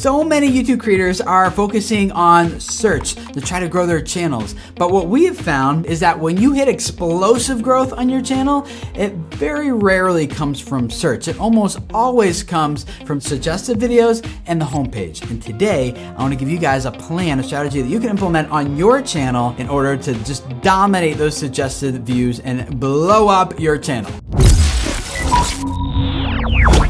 So many YouTube creators are focusing on search to try to grow their channels. But what we have found is that when you hit explosive growth on your channel, it very rarely comes from search. It almost always comes from suggested videos and the homepage. And today, I want to give you guys a plan, a strategy that you can implement on your channel in order to just dominate those suggested views and blow up your channel.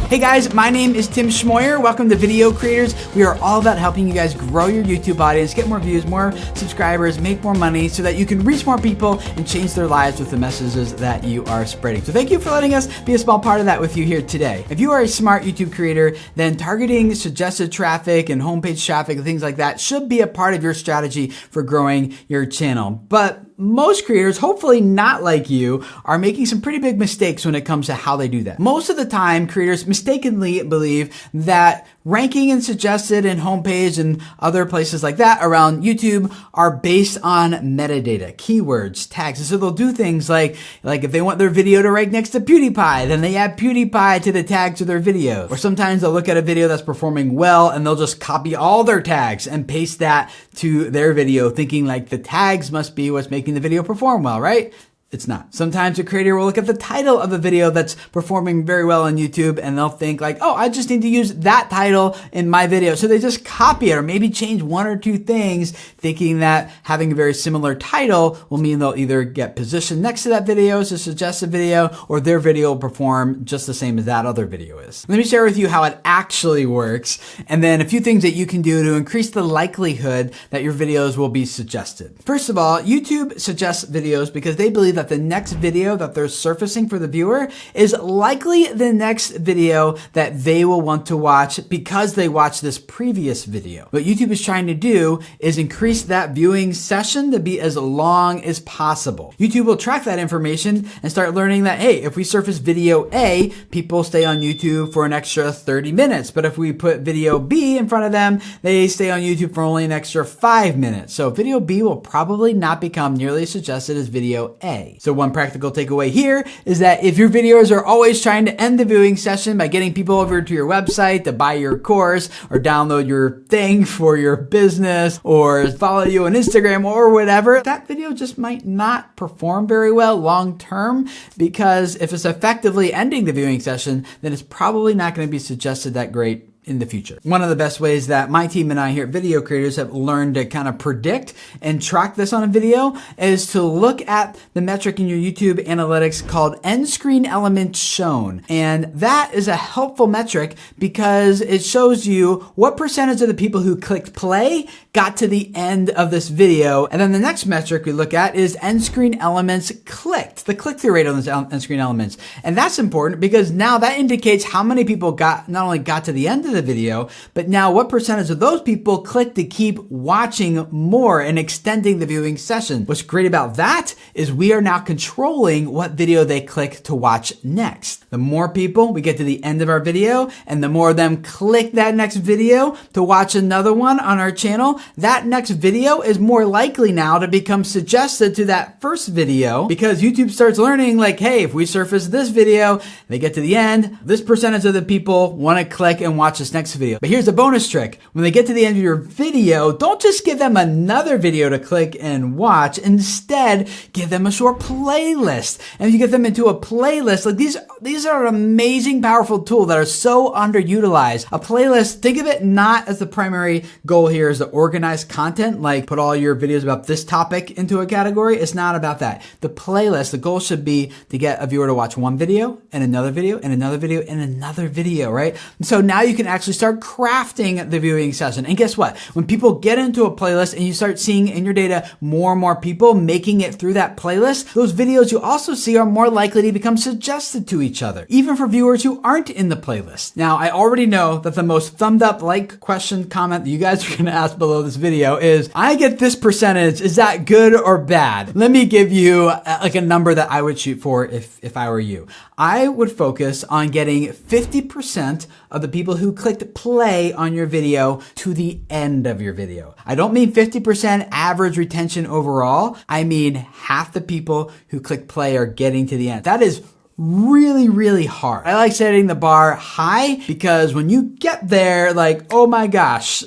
Hey guys, my name is Tim Schmoyer. Welcome to Video Creators. We are all about helping you guys grow your YouTube audience, get more views, more subscribers, make more money so that you can reach more people and change their lives with the messages that you are spreading. So thank you for letting us be a small part of that with you here today. If you are a smart YouTube creator, then targeting suggested traffic and homepage traffic and things like that should be a part of your strategy for growing your channel. But most creators, hopefully not like you, are making some pretty big mistakes when it comes to how they do that. Most of the time, creators mistakenly believe that ranking and suggested and homepage and other places like that around YouTube are based on metadata, keywords, tags. And so they'll do things like if they want their video to rank next to PewDiePie, then they add PewDiePie to the tags of their video. Or sometimes they'll look at a video that's performing well and they'll just copy all their tags and paste that to their video, thinking like the tags must be what's making the video perform well, right? It's not. Sometimes a creator will look at the title of a video that's performing very well on YouTube and they'll think like, oh, I just need to use that title in my video. So they just copy it or maybe change one or two things, thinking that having a very similar title will mean they'll either get positioned next to that video as a suggested video or their video will perform just the same as that other video is. Let me share with you how it actually works and then a few things that you can do to increase the likelihood that your videos will be suggested. First of all, YouTube suggests videos because they believe that the next video that they're surfacing for the viewer is likely the next video that they will want to watch because they watched this previous video. What YouTube is trying to do is increase that viewing session to be as long as possible. YouTube will track that information and start learning that, hey, if we surface video A, people stay on YouTube for an extra 30 minutes. But if we put video B in front of them, they stay on YouTube for only an extra 5 minutes. So video B will probably not become nearly as suggested as video A. So one practical takeaway here is that if your videos are always trying to end the viewing session by getting people over to your website to buy your course or download your thing for your business or follow you on Instagram or whatever, that video just might not perform very well long term because if it's effectively ending the viewing session, then it's probably not going to be suggested that great in the future. One of the best ways that my team and I here at Video Creators have learned to kind of predict and track this on a video is to look at the metric in your YouTube analytics called end screen elements shown. And that is a helpful metric because it shows you what percentage of the people who clicked play got to the end of this video. And then the next metric we look at is end screen elements clicked, the click-through rate on those end screen elements. And that's important because now that indicates how many people not only got to the end of the video, but now what percentage of those people click to keep watching more and extending the viewing session. What's great about that is we are now controlling what video they click to watch next. The more people we get to the end of our video and the more of them click that next video to watch another one on our channel, that next video is more likely now to become suggested to that first video because YouTube starts learning like, hey, if we surface this video, they get to the end, this percentage of the people want to click and watch this next video. But here's the bonus trick. When they get to the end of your video, don't just give them another video to click and watch. Instead, give them a short playlist. And if you get them into a playlist, like these are an amazing, powerful tool that are so underutilized. A playlist, think of it not as the primary goal here is to organize content, like put all your videos about this topic into a category. It's not about that. The playlist, the goal should be to get a viewer to watch one video and another video and another video and another video, right? And so now you can actually start crafting the viewing session. And guess what? When people get into a playlist and you start seeing in your data more and more people making it through that playlist, those videos you also see are more likely to become suggested to each other, even for viewers who aren't in the playlist. Now, I already know that the most thumbed up like question comment that you guys are going to ask below this video is, I get this percentage. Is that good or bad? Let me give you like a number that I would shoot for if I were you. I would focus on getting 50% of the people who clicked play on your video to the end of your video. I don't mean 50% average retention overall. I mean half the people who click play are getting to the end. That is really, really hard. I like setting the bar high because when you get there, like, oh my gosh,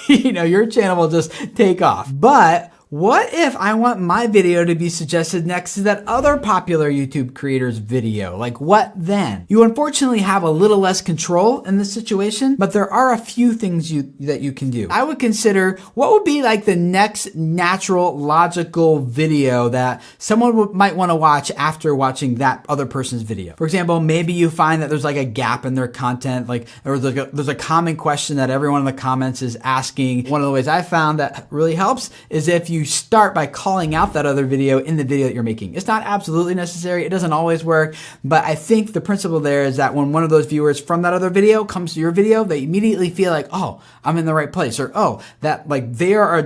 your channel will just take off. But what if I want my video to be suggested next to that other popular YouTube creator's video? Like, what then? You unfortunately have a little less control in this situation, but there are a few things that you can do. I would consider what would be like the next natural, logical video that someone might want to watch after watching that other person's video. For example, maybe you find that there's like a gap in their content, like there's a common question that everyone in the comments is asking. One of the ways I found that really helps is if you start by calling out that other video in the video that you're making. It's not absolutely necessary. It doesn't always work, but I think the principle there is that when one of those viewers from that other video comes to your video, they immediately feel like, oh, I'm in the right place, or oh, that like they are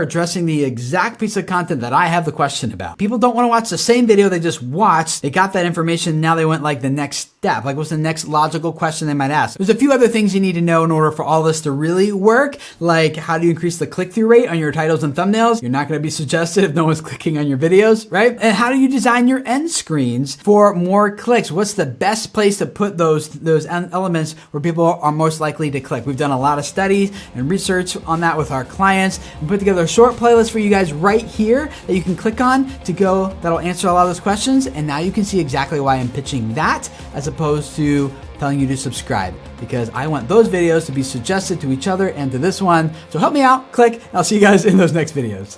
addressing the exact piece of content that I have the question about. People don't want to watch the same video they just watched. They got that information. Now they went like the next step. Like, what's the next logical question they might ask? There's a few other things you need to know in order for all this to really work. Like, how do you increase the click-through rate on your titles and thumbnails? You're not going to be suggested if no one's clicking on your videos, right? And how do you design your end screens for more clicks? What's the best place to put those elements where people are most likely to click? We've done a lot of studies and research on that with our clients. We put together a short playlist for you guys right here that you can click on to go, that'll answer a lot of those questions. And now you can see exactly why I'm pitching that as opposed to telling you to subscribe, because I want those videos to be suggested to each other and to this one. So help me out, click, and I'll see you guys in those next videos.